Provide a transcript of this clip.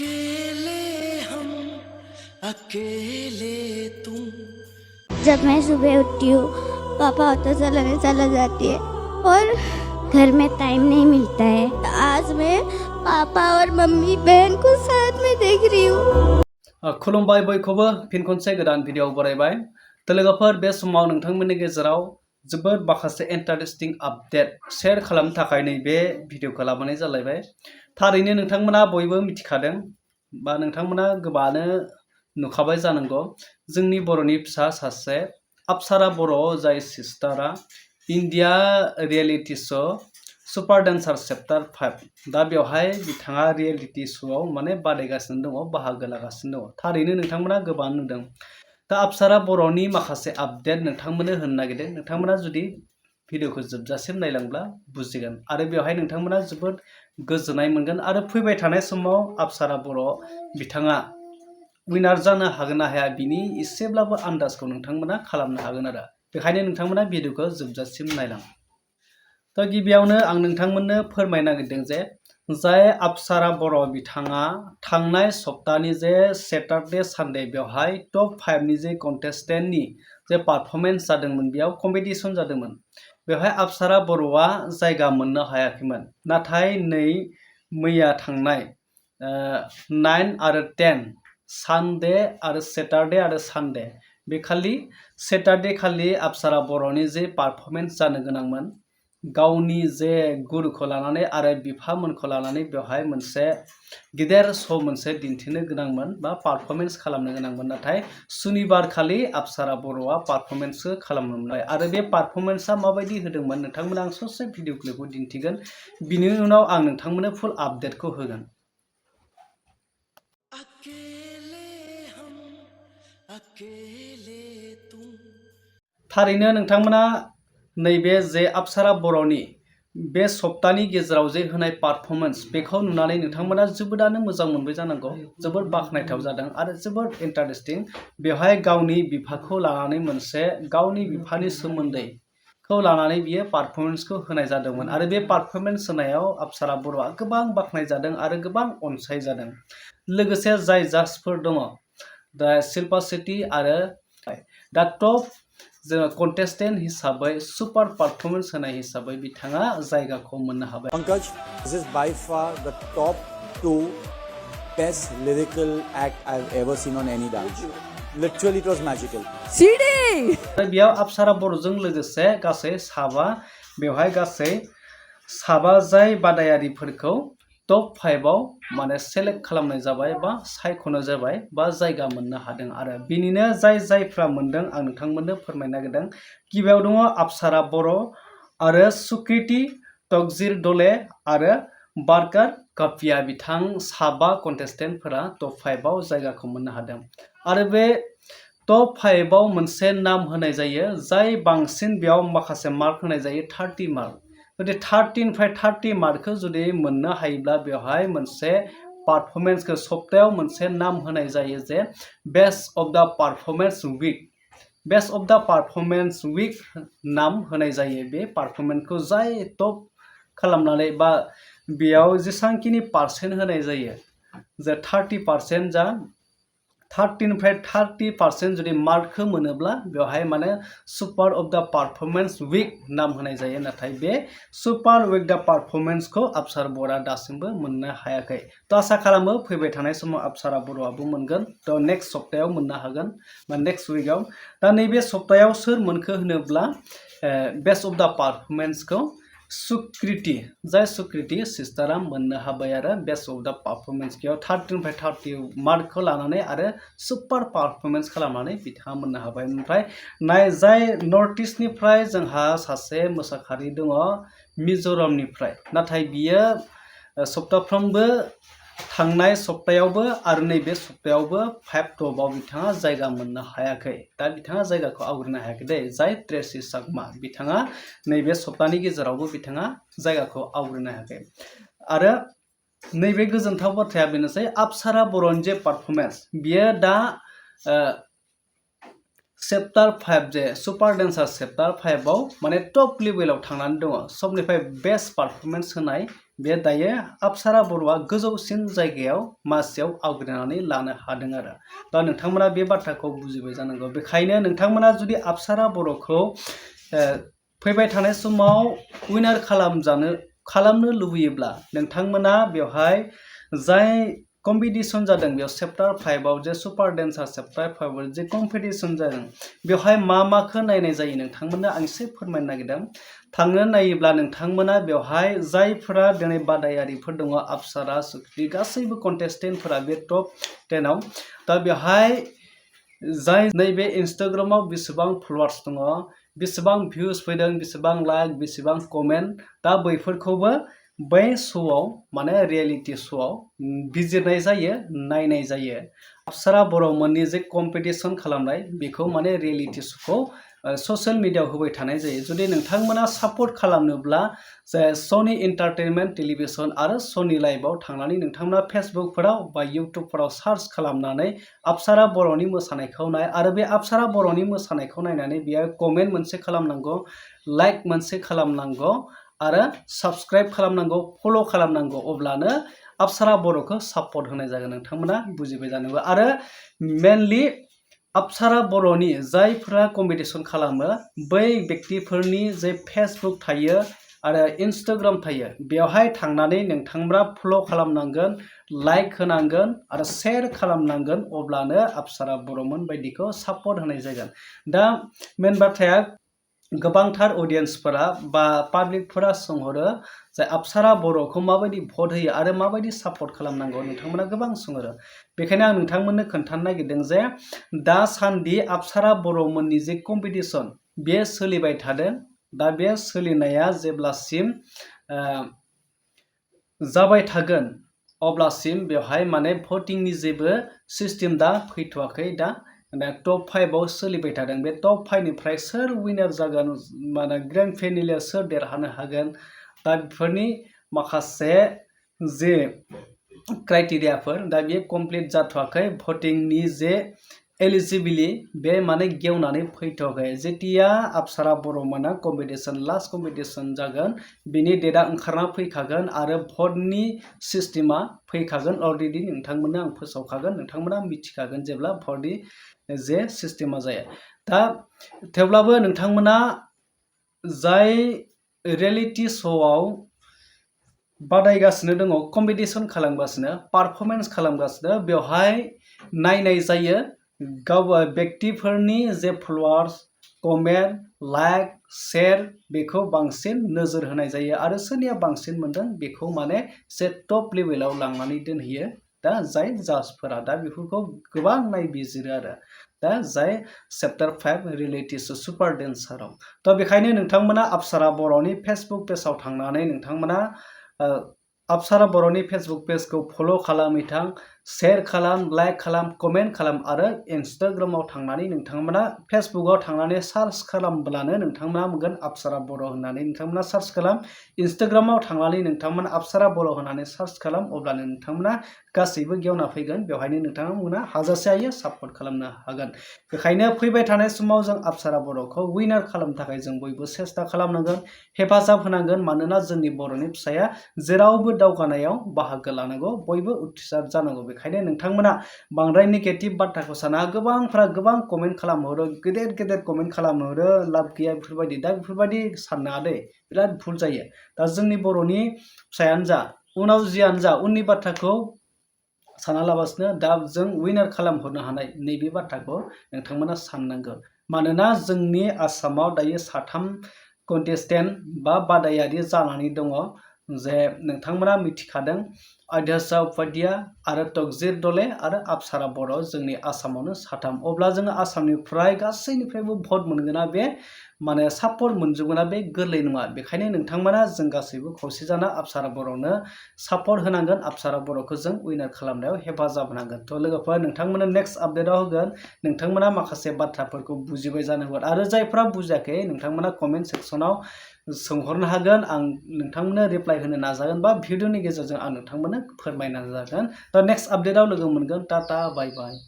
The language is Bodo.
अकेले हम अकेले तुम। जब मैं सुबह उठती हूँ पापा ऑटो चलाने चला जाती है और घर में टाइम नहीं मिलता है। आज मैं पापा और मम्मी बहन को साथ में देख रही हूँ। खुलुमबाय बयखौबो फिन खनसे गोदान भिडिअ बरायबाय। लोगोफोर बे समाव नोंथांमोननि गेजेराव जोबोद माखासे इन्टारेस्टिं आपडेट शेयार खालामनो थाखाय नैबे भिडिअखौ लाबोनाय जालायबाय। थारैनो नोंथांमोना बयबो मिथिखादों बा नोंथांमोना गोबाङानो नुखाबाय जानांगौ जोंनि बर'नि फिसा सासे अप्सरा बर' जाय सिस्टारा इन्डिया रियेलिटि श' सुपार डान्सार चेप्टार 5 दा बेवहाय बिथाङा रियेलिटि श'आव माने बादायगासिनो दङ, बाहागो लागासिनो दङ। थारैनो नोंथांमोना गोबां नुदों। दा अप्सरा बर'नि माखासे आपडेट नोंथांमोननो होनो नागिरदों। नोंथांमोना जुदि भिडिअखौ जोबजासिम नायलांब्ला बुजिगोन आरो बेवहाय नोंथांमोना जोबोद गोजोननाय मोनगोन आरो फैबाय थानाय समाव अप्सरा बर' बिथाङा विनार जानो हागोन ना हाया बिनि एसेब्लाबो आन्दाजखौ नोंथांमोना खालामनो हागोन आरो बेखायनो नोंथांमोना भिडिअखौ जोबजासिम नायलां। दा गिबियावनो आं नोंथांमोननो फोरमायनो नागिरदों जे जाय अप्सरा बर' बिथाङा थांनाय सप्तानि जे सेटारडे सानडे बेवहाय टप 5 नि जे कन्टेस्टेन्टनि जे पारफरमेन्स जादोंमोन बेयाव कम्पिटिसन जादोंमोन। बेवहाय अप्सरा बर'आ जायगा मोननो हायाखैमोन। नाथाय नै मैया थांनाय 9 आरो 10 सानडे आरो सेटारडे आरो सानडे बे खालि सेटारडे खालि अप्सरा बर'नि जे पारफरमेन्स जानो गोनांमोन गावनि जे गुरुखौ लानानै आरो बिफामोनखौ लानानै बेवहाय मोनसे गिदिर श' मोनसे दिन्थिनो गोनांमोन बा पारफरमेन्स खालामनो गोनांमोन। नाथाय सुनिबार खालि अप्सरा बर'आ पारफरमेन्सखौ खालामनो मोनबाय आरो बे पारफरमेन्सआ माबायदि होदोंमोन नोंथांमोना आं ससे भिडिअ क्लिपखौ दिन्थिगोन। बिनि उनाव आं नोंथांमोननो फुल आपडेटखौ होगोन। अकेले हम अकेले तुम। थारैनो नोंथांमोना नैबे जे अप्सरा बर'नि बे सप्तानि गेजेराव जे होनाय पारफरमेन्स बेखौ नुनानै नोंथांमोना जोबोदानो मोजां मोनबाय जानांगौ, जोबोद बाख्नायथाव जादों आरो जोबोद इन्टारेस्टिं। बेवहाय गावनि बिफाखौ लानानै मोनसे गावनि बिफानि सोमोन्दैखौ लानानै बियो पारफरमेन्सखौ होनाय जादोंमोन आरो बे पारफरमेन्स होनायाव अप्सरा बर'आ गोबां बाख्नायजादों आरो गोबां अनसायजादों। लोगोसे जाय जाजफोर दङ दा शिल्पा शेट्टी आरो दा टप जोङो कन्टेस्टेन्ट हिसाबै सुपार पारफरमेन्स होनाय हिसाबै बिथाङा जायगाखौ मोननो हाबाय। Pankaj, this is by far the top 2 best lyrical act I've ever seen on any dance. Literally, it was magical. बेयाव अप्सरा बर'जों लोगोसे गासै साबा बेवहाय गासै साबा जाय बादायारिफोरखौ टप 5 आव माने सेलेक्ट खालामनाय जाबाय बा सायख'नाय जाबाय बा जायगा मोननो हादों आरो बिनिनो जायफ्रा मोनदों आं नोंथांमोननो फोरमायनो नागिरदों। गिबियाव दङ अप्सरा बर' आरो सुकृति तकजीर दले आरो बारकार कापिया बिथां साबा कन्टेस्टेन्टफोरा टप 5 आव जायगाखौ मोननो हादों आरो बे टप 5 आव मोनसे नाम होनाय जायो जाय बांसिन बेयाव माखासे मार्क होनाय जायो 30 मार्क। जुदि 30 निफ्राय 30 मार्कखौ जुदि मोननो हायोब्ला बेवहाय मोनसे पारफरमेन्सखौ सप्तायाव मोनसे नाम होनाय जायो जे बेस्ट अफ द पारफरमेन्स उइक। बेस्ट अफ द पारफरमेन्स उइक नाम होनाय जायो बे पारफरमेन्सखौ जाय टप खालामनानै बा बेयाव जेसांखिनि पार्सेन्ट होनाय जायो जे 30% जा 30 निफ्राय 30% जुदि मार्कखौ मोनोब्ला बेवहाय माने सुपार अफ द पारफरमेन्स उइक नाम होनाय जायो। नाथाय बे सुपार उइक द पारफरमेन्सखौ अप्सरा बर'आ दासिमबो मोननो हायाखै। थ' आसा खालामो फैबाय थानाय समाव अप्सरा बर'आबो मोनगोन। थ' नेक्स्ट सप्तायाव मोननो हागोन बा नेक्स्ट उइकआव। दा नैबे सप्तायाव सोर मोनखो होनोब्ला बेस्ट अफ द पारफरमेन्सखौ सुकृति जाय सुकृति सिस्टारा मोननो हाबाय आरो बेस्ट अफ द पारफरमेन्स बेयाव 30 निफ्राय 30 मार्कखौ लानानै आरो सुपार पारफरमेन्स खालामनानै बिथाङा मोननो हाबाय। ओमफ्राय जाय नर्थ इस्टनिफ्राय जोंहा सासे मोसाखावरि दङ मिज'रामनिफ्राय, नाथाय बियो सप्ताफ्रोमबो थांनाय सप्तायावबो आरो नैबे सप्तायावबो 5 टपआव बिथाङा जायगा मोननो हायाखै। दा बिथाङा जायगाखौ आवग्रिनो हायाखै दे जाय ट्रेसी चाकमा बिथाङा नैबे सप्तानि गेजेरावबो बिथाङा जायगाखौ आवग्रिनो हायाखै। आरो नैबे गोजोनथाव बाथ्राया बेनोसै अप्सरा बर'नि जे पारफरमेन्स बियो दा चेप्टार 5 जे सुपार डान्सार चेप्टार 5 आव माने टप लेभेलाव थांनानै दङ। सबनिफ्राय बेस्ट पारफरमेन्स होनाय बे दायो अपसारा बर'आ गोजौसिन जायगायाव मासियाव आवग्रिनानै लानो हादों आरो दा नोंथांमोना बे बाथ्राखौ बुजिबाय जानांगौ बेखायनो नोंथांमोना जुदि अपसारा बर'खौ फैबाय थानाय समाव उइनार खालामनो लुबैयोब्ला नोंथांमोना बेवहाय जाय कम्पिटिशन जादों बेयाव चैप्टार 5 आव जे सुपार डेन्सार चैप्टार 5 आव जे कम्पिटिशन जादों बेवहाय माखौ नायनाय जायो नोंथांमोननो आं एसे फोरमायनो नागिरदों थांनो नायोब्ला नोंथांमोना बेवहाय जायफोरा दिनै बादायारिफोर दङ अपसारा सुक्ति गासैबो कन्टेस्टेन्टफोरा बे टप 10 आव दा बेवहाय जाय नैबे इन्स्टाग्रामाव बेसेबां फलोवार्स दङ बेसेबां भिउज फैदों बेसेबां लाइक बेसेबां कमेन्ट दा बैफोरखौबो बै श'आव माने रियेलिटी श'आव बिजिरनाय जायो नायनाय जायो अपसारा बर'मोननि जे कम्पिटिशन खालामनाय बेखौ माने रियेलिटी श'खौ ससियेल मिडियायाव होबाय थानाय जायो जुदि नोंथांमोना सापर्ट खालामनोब्ला जे सनि एन्टारटेनमेन्ट टेलिभिजन आरो सनि लाइभआव थांनानै नोंथांमोना फेसबुकफोराव बा इउटुबफोराव सार्च खालामनानै अपसारा बर'नि मोसानायखौ नाय आरो बे अपसारा बर'नि मोसानायखौ नायनानै बेयाव कमेन्ट मोनसे खालामनांगौ लाइक मोनसे खालामनांगौ आरो साबस्क्राइब खालामनांगौ फल' खालामनांगौ अब्लानो अपसारा बर'खौ सापर्ट होनाय जागोन नोंथांमोना बुजिबाय जानांगौ आरो मेनलि अपसारा बर'नि जायफोरा कम्पिटिशन खालामो बै व्यक्तिफोरनि जे फेसबुक थायो आरो इन्स्टाग्राम थायो बेवहाय थांनानै नोंथांमोना फल' खालामनांगोन लाइक होनांगोन आरो शेयार खालामनांगोन अब्लानो अपसारा बर'मोन बायदिखौ सापर्ट होनाय जागोन दा मेन बाथ्राया गोबांथार अडियेन्सफोरा बा पाब्लिकफोरा सोंहरो जे अपसारा बर'खौ माबायदि भट होयो आरो माबायदि सापर्ट खालामनांगौ नोंथांमोना गोबां सोंहरो बेखायनो आं नोंथांमोननो खोन्थानो नागिरदों जे दासान्दि अपसारा बर'मोननि जे कम्पिटिशन बे सोलिबाय थादों दा बे सोलिनाया जेब्लासिम जाबाय थागोन अब्लासिम बेवहाय माने भटिंनि जेबो सिस्टेम दा फैथ'वाखै दा टप 5 आव सोलिबाय थादों बे टप 5 निफ्राय सोर विनार जागोन माने ग्रेन्ड फाइनालाव सोर देरहानो हागोन दा बेफोरनि माखासे जे क्राइटेरियाफोर दा बेयो कमप्लिट जाथ'वाखै भटिंनि जे एलिजिबिलिटि बे माने गेवनानै फैथ'वाखै जेतिया अपसारा बर'मोना कम्पिटिशन लास्ट कम्पिटिशन जागोन बिनि डेटआ ओंखारना फैखागोन आरो भटनि सिस्टेमा फैखागोन अलरेडि नोंथांमोननो आं फोसावखागोन नोंथांमोना मिथिखागोन जेब्ला भटनि जे सिस्टेमा जायो दा थेवब्लाबो नोंथांमोना जाय रियेलिटी श'आव बादायगासिनो दङ कम्पिटिशन खालामगासिनो पारफरमेन्स खालामगासिनो बेवहाय नायनाय जायो गाव व्यक्तिफोरनि जे फलोवार्स कमेन्ट लाइक शेयार बेखौ बांसिन नोजोर होनाय जायो आरो सोरनिया बांसिन मोनदों बेखौ माने एसे टप लेभेलाव लांनानै दोनहैयो दा जाय जाजफोरा दा बेफोरखौ गोबां नायबिजिरो आरो दा जाय चैप्टार 5 रियेलिटी शो सुपार डेन्साराव दा बेखायनो नोंथांमोना अपसारा बर'नि फेसबुक पेजाव थांनानै नोंथांमोना अपसारा बर'नि फेसबुक पेजखौ फल' खालामैथां शेयार खालाम लाइक खालाम कमेन्ट खालाम आरो इन्स्टाग्रामाव थांनानै नोंथांमोना फेसबुकआव थांनानै सार्च खालामब्लानो नोंथांमोना मोनगोन अपसारा बर' होननानै नोंथांमोना सार्च खालाम इन्स्टाग्रामाव थांनानै नोंथांमोना अपसारा बर' होननानै सार्च खालाम अब्लानो नोंथांमोना गासैबो गेवना फैगोन बेवहायनो नोंथांमोना हाजासे हायो सापर्ट खालामनो हागोन बेखायनो फैबाय थानाय समाव जों अपसारा बर'खौ विनार खालामनो थाखाय जों बयबो सेस्था खालामनांगोन हेफाजाब होनांगोन मानोना जोंनि बर'नि फिसाया जेरावबो दावगानायाव बाहागो लानांगौ बयबो उथ्रिसार जानांगौ बेखायनो नोंथांमोना बांद्राय नेगेटिभ बाथ्राखौ साना गोबांफ्रा गोबां कमेन्ट खालामहरो गेदेर गेदेर कमेन्ट खालामहरो लाब गैया बेफोरबायदि दा बेफोरबायदि साननाङा दे बिराद भुल जायो दा जोंनि बर'नि फिसायानो जा उनाव जियानो जा उननि बाथ्राखौ सानालाबासिनो दा जों विनार खालामहरनो हानाय नैबे बाथ्राखौ नोंथांमोना साननांगौ मानोना जोंनि आसामाव दायो 3 कन्टेस्टेन्ट बा बादायारि जानानै दङ जे नोंथांमोना मिथिखादों आद्याशा उपाध्याय आरो तकजिर दले आरो अपसारा बर' जोंनि आसामावनो 3 अब्ला जोङो आसामनिफ्राय गासैनिफ्रायबो भट मोनगोना बे माने सापर्ट मोनजोबगोना बे गोरलै नङा बेखायनो नोंथांमोना जों गासैबो खौसे जाना अपसारा बर'नो सापर्ट होनांगोन अपसारा बर'खौ जों विनार खालामनायाव हेफाजाब होनांगोन थ' लोगोफोर नोंथांमोना नेक्स्ट आपडेटआव होगोन नोंथांमोना माखासे बाथ्राफोरखौ बुजिबाय जानांगोन आरो जायफ्रा बुजियाखै नोंथांमोना कमेन्ट सेक्सनाव सोंहरनो हागोन आं नोंथांमोननो रिप्लाइ होनो नाजागोन बा भिडिअनि गेजेरजों आं नोंथांमोननो फोरमायनो नाजागोन दा नेक्स्ट आपडेटआव लोगो मोनगोन टाटा बाय बाय